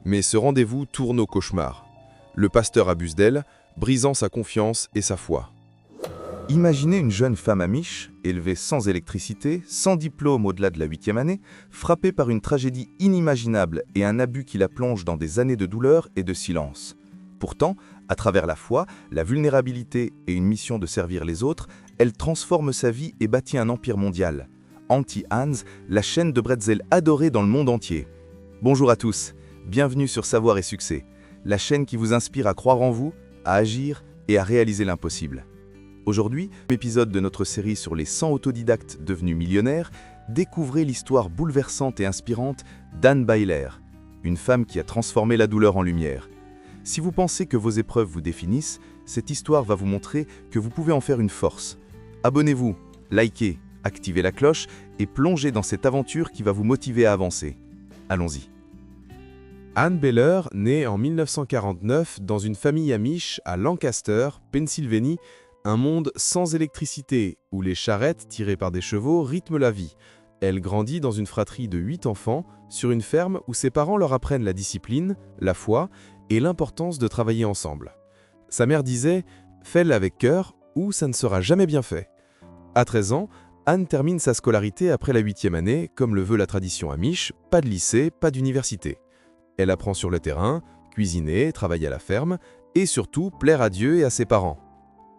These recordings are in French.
Mais ce rendez-vous tourne au cauchemar. Le pasteur abuse d'elle, brisant sa confiance et sa foi. Imaginez une jeune femme amish, élevée sans électricité, sans diplôme au-delà de la 8e année, frappée par une tragédie inimaginable et un abus qui la plonge dans des années de douleur et de silence. Pourtant, à travers la foi, la vulnérabilité et une mission de servir les autres, elle transforme sa vie et bâtit un empire mondial. Auntie Anne's, la chaîne de bretzel adorée dans le monde entier. Bonjour à tous, bienvenue sur Savoir et Succès, la chaîne qui vous inspire à croire en vous, à agir et à réaliser l'impossible. Aujourd'hui, épisode de notre série sur les 100 autodidactes devenus millionnaires, découvrez l'histoire bouleversante et inspirante d'Anne Byler, une femme qui a transformé la douleur en lumière. Si vous pensez que vos épreuves vous définissent, cette histoire va vous montrer que vous pouvez en faire une force. Abonnez-vous, likez, activez la cloche et plongez dans cette aventure qui va vous motiver à avancer. Allons-y. Anne Byler naît en 1949 dans une famille amish à Lancaster, Pennsylvanie, un monde sans électricité, où les charrettes tirées par des chevaux rythment la vie. Elle grandit dans une fratrie de 8 enfants, sur une ferme où ses parents leur apprennent la discipline, la foi et l'importance de travailler ensemble. Sa mère disait « Fais-le avec cœur ou ça ne sera jamais bien fait ». À 13 ans, Anne termine sa scolarité après la 8e année, comme le veut la tradition amish, pas de lycée, pas d'université. Elle apprend sur le terrain, cuisiner, travailler à la ferme et surtout plaire à Dieu et à ses parents.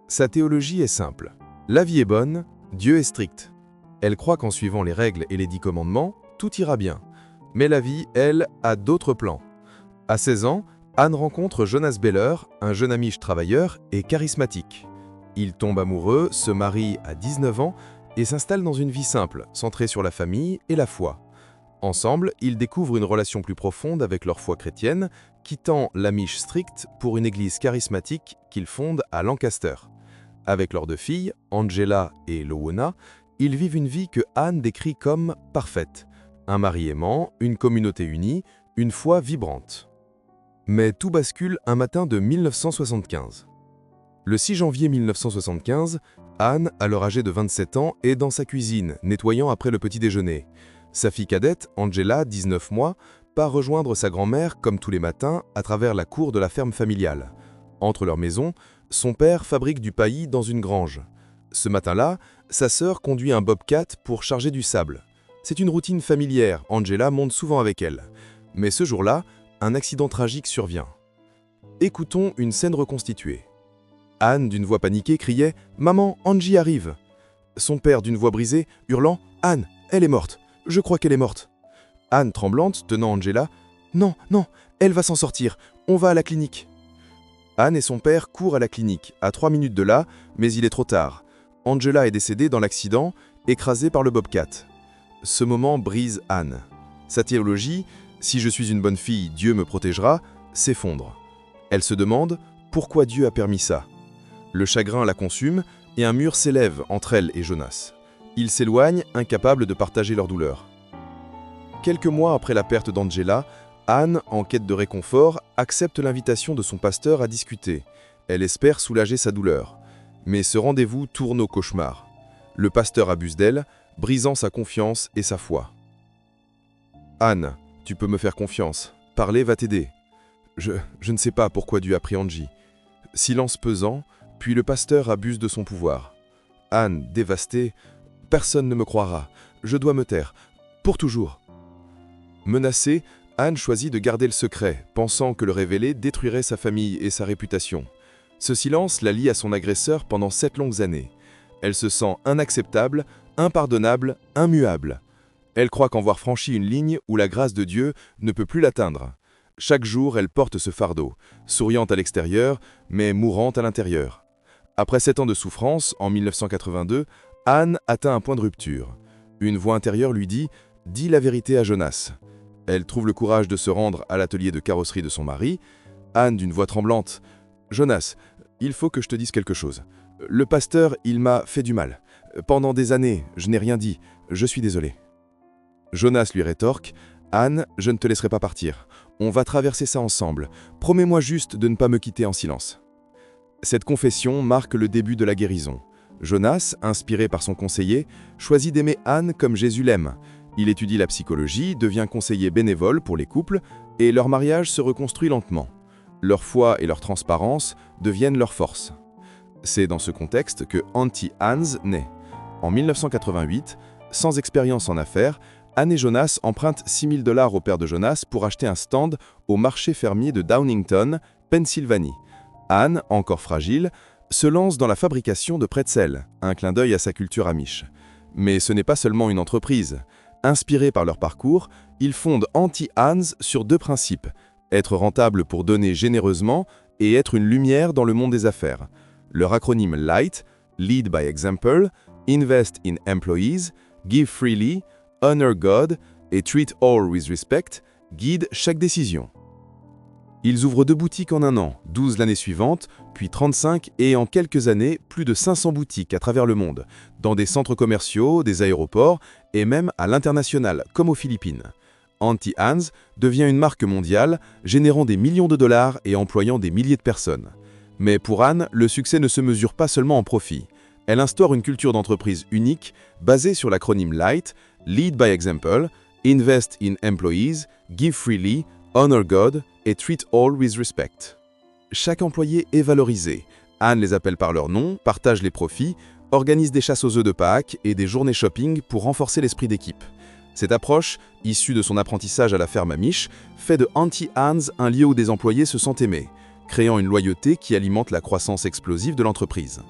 Sa théologie est simple. La vie est bonne, Dieu est strict. Elle croit qu'en suivant les règles et les 10 commandements, tout ira bien. Mais la vie, elle, a d'autres plans. À 16 ans, Anne rencontre Jonas Byler, un jeune amish travailleur et charismatique. Ils tombent amoureux, se marient à 19 ans et s'installent dans une vie simple, centrée sur la famille et la foi. Ensemble, ils découvrent une relation plus profonde avec leur foi chrétienne, quittant l'amish strict pour une église charismatique qu'ils fondent à Lancaster. Avec leurs 2 filles, Angela et Lowona, ils vivent une vie que Anne décrit comme parfaite. Un mari aimant, une communauté unie, une foi vibrante. Mais tout bascule un matin de 1975. Le 6 janvier 1975, Anne, alors âgée de 27 ans, est dans sa cuisine, nettoyant après le petit déjeuner. Sa fille cadette, Angela, 19 mois, part rejoindre sa grand-mère, comme tous les matins, à travers la cour de la ferme familiale. Entre leurs maisons, son père fabrique du paillis dans une grange. Ce matin-là, sa sœur conduit un bobcat pour charger du sable. C'est une routine familière, Angela monte souvent avec elle. Mais ce jour-là, un accident tragique survient. Écoutons une scène reconstituée. Anne, d'une voix paniquée, criait « Maman, Angie arrive !» Son père, d'une voix brisée, hurlant « Anne, elle est morte ! Je crois qu'elle est morte !» Anne, tremblante, tenant Angela « Non, non, elle va s'en sortir, on va à la clinique !» Anne et son père courent à la clinique, à 3 minutes de là, mais il est trop tard. Angela est décédée dans l'accident, écrasée par le bobcat. Ce moment brise Anne. Sa théologie, « Si je suis une bonne fille, Dieu me protégera », s'effondre. Elle se demande pourquoi Dieu a permis ça. Le chagrin la consume et un mur s'élève entre elle et Jonas. Ils s'éloignent, incapables de partager leur douleur. Quelques mois après la perte d'Angela, Anne, en quête de réconfort, accepte l'invitation de son pasteur à discuter. Elle espère soulager sa douleur. Mais ce rendez-vous tourne au cauchemar. Le pasteur abuse d'elle, brisant sa confiance et sa foi. « Anne, tu peux me faire confiance. Parler va t'aider. Je ne sais pas pourquoi Dieu a pris Angie. » Silence pesant, puis le pasteur abuse de son pouvoir. Anne, dévastée, « Personne ne me croira. Je dois me taire. Pour toujours. » Menacée, Anne choisit de garder le secret, pensant que le révéler détruirait sa famille et sa réputation. Ce silence la lie à son agresseur pendant 7 longues années. Elle se sent inacceptable, impardonnable, immuable. Elle croit qu'avoir franchi une ligne où la grâce de Dieu ne peut plus l'atteindre. Chaque jour, elle porte ce fardeau, souriante à l'extérieur, mais mourante à l'intérieur. Après 7 ans de souffrance, en 1982, Anne atteint un point de rupture. Une voix intérieure lui dit « Dis la vérité à Jonas ». Elle trouve le courage de se rendre à l'atelier de carrosserie de son mari. Anne, d'une voix tremblante, « Jonas, il faut que je te dise quelque chose. Le pasteur, il m'a fait du mal. Pendant des années, je n'ai rien dit. Je suis désolé. » Jonas lui rétorque, « Anne, je ne te laisserai pas partir. On va traverser ça ensemble. Promets-moi juste de ne pas me quitter en silence. » Cette confession marque le début de la guérison. Jonas, inspiré par son conseiller, choisit d'aimer Anne comme Jésus l'aime. Il étudie la psychologie, devient conseiller bénévole pour les couples et leur mariage se reconstruit lentement. Leur foi et leur transparence deviennent leur force. C'est dans ce contexte que Auntie Anne's naît. En 1988, sans expérience en affaires, Anne et Jonas empruntent $6 000 au père de Jonas pour acheter un stand au marché fermier de Downingtown, Pennsylvanie. Anne, encore fragile, se lance dans la fabrication de pretzels, un clin d'œil à sa culture amish. Mais ce n'est pas seulement une entreprise. Inspirés par leur parcours, ils fondent Auntie Anne's sur 2 principes: être rentable pour donner généreusement et être une lumière dans le monde des affaires. Leur acronyme LIGHT, Lead by Example, Invest in Employees, Give Freely, Honor God et Treat All with Respect guident chaque décision. Ils ouvrent 2 boutiques en 1 an, 12 l'année suivante, puis 35 et en quelques années, plus de 500 boutiques à travers le monde, dans des centres commerciaux, des aéroports et même à l'international, comme aux Philippines. Auntie Anne's devient une marque mondiale, générant des millions de dollars et employant des milliers de personnes. Mais pour Anne, le succès ne se mesure pas seulement en profit. Elle instaure une culture d'entreprise unique, basée sur l'acronyme LIGHT, Lead by Example, Invest in Employees, Give Freely, Honor God et Treat All with Respect. Chaque employé est valorisé. Anne les appelle par leur nom, partage les profits, organise des chasses aux œufs de Pâques et des journées shopping pour renforcer l'esprit d'équipe. Cette approche, issue de son apprentissage à la ferme amish, fait de Auntie Anne's un lieu où des employés se sentent aimés, créant une loyauté qui alimente la croissance explosive de l'entreprise.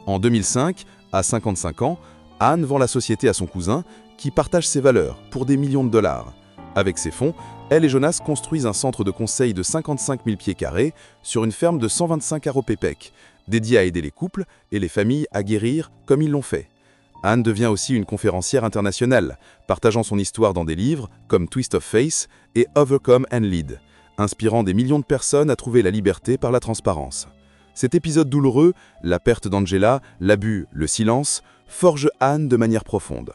En 2005, à 55 ans, Anne vend la société à son cousin, qui partage ses valeurs pour des millions de dollars. Avec ses fonds, elle et Jonas construisent un centre de conseil de 55 000 pieds carrés sur une ferme de 125 à Ropépec, dédié à aider les couples et les familles à guérir comme ils l'ont fait. Anne devient aussi une conférencière internationale, partageant son histoire dans des livres comme Twist of Faith et Overcome and Lead, inspirant des millions de personnes à trouver la liberté par la transparence. Cet épisode douloureux, la perte d'Angela, l'abus, le silence, forge Anne de manière profonde.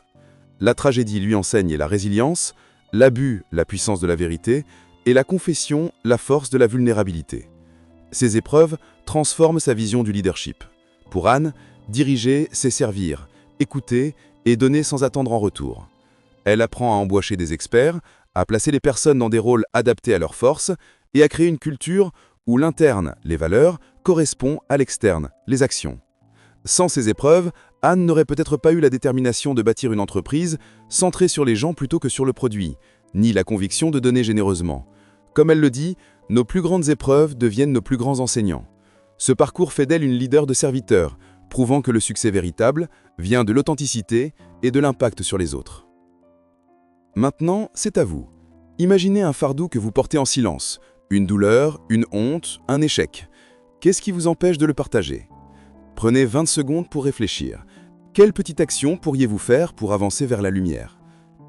La tragédie lui enseigne la résilience, l'abus, la puissance de la vérité, et la confession, la force de la vulnérabilité. Ces épreuves transforment sa vision du leadership. Pour Anne, diriger, c'est servir, écouter et donner sans attendre en retour. Elle apprend à embaucher des experts, à placer les personnes dans des rôles adaptés à leurs forces et à créer une culture où l'interne, les valeurs, correspond à l'externe, les actions. Sans ces épreuves, Anne n'aurait peut-être pas eu la détermination de bâtir une entreprise centrée sur les gens plutôt que sur le produit, ni la conviction de donner généreusement. Comme elle le dit, nos plus grandes épreuves deviennent nos plus grands enseignants. Ce parcours fait d'elle une leader de serviteurs, prouvant que le succès véritable vient de l'authenticité et de l'impact sur les autres. Maintenant, c'est à vous. Imaginez un fardeau que vous portez en silence, une douleur, une honte, un échec. Qu'est-ce qui vous empêche de le partager ? Prenez 20 secondes pour réfléchir. Quelle petite action pourriez-vous faire pour avancer vers la lumière ?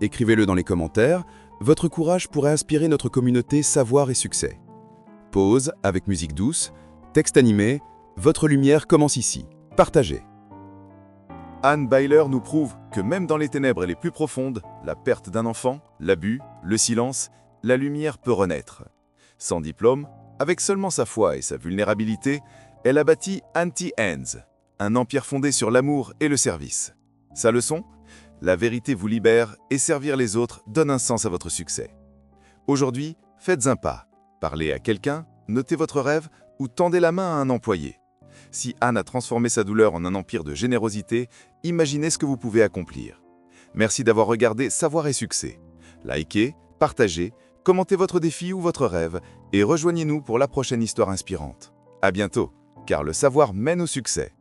Écrivez-le dans les commentaires. Votre courage pourrait inspirer notre communauté Savoir et Succès. Pause avec musique douce, texte animé. Votre lumière commence ici. Partagez. Anne Byler nous prouve que même dans les ténèbres les plus profondes, la perte d'un enfant, l'abus, le silence, la lumière peut renaître. Sans diplôme, avec seulement sa foi et sa vulnérabilité, elle a bâti Auntie Anne's, un empire fondé sur l'amour et le service. Sa leçon ? La vérité vous libère et servir les autres donne un sens à votre succès. Aujourd'hui, faites un pas. Parlez à quelqu'un, notez votre rêve ou tendez la main à un employé. Si Anne a transformé sa douleur en un empire de générosité, imaginez ce que vous pouvez accomplir. Merci d'avoir regardé Savoir et Succès. Likez, partagez, commentez votre défi ou votre rêve et rejoignez-nous pour la prochaine histoire inspirante. À bientôt, car le savoir mène au succès.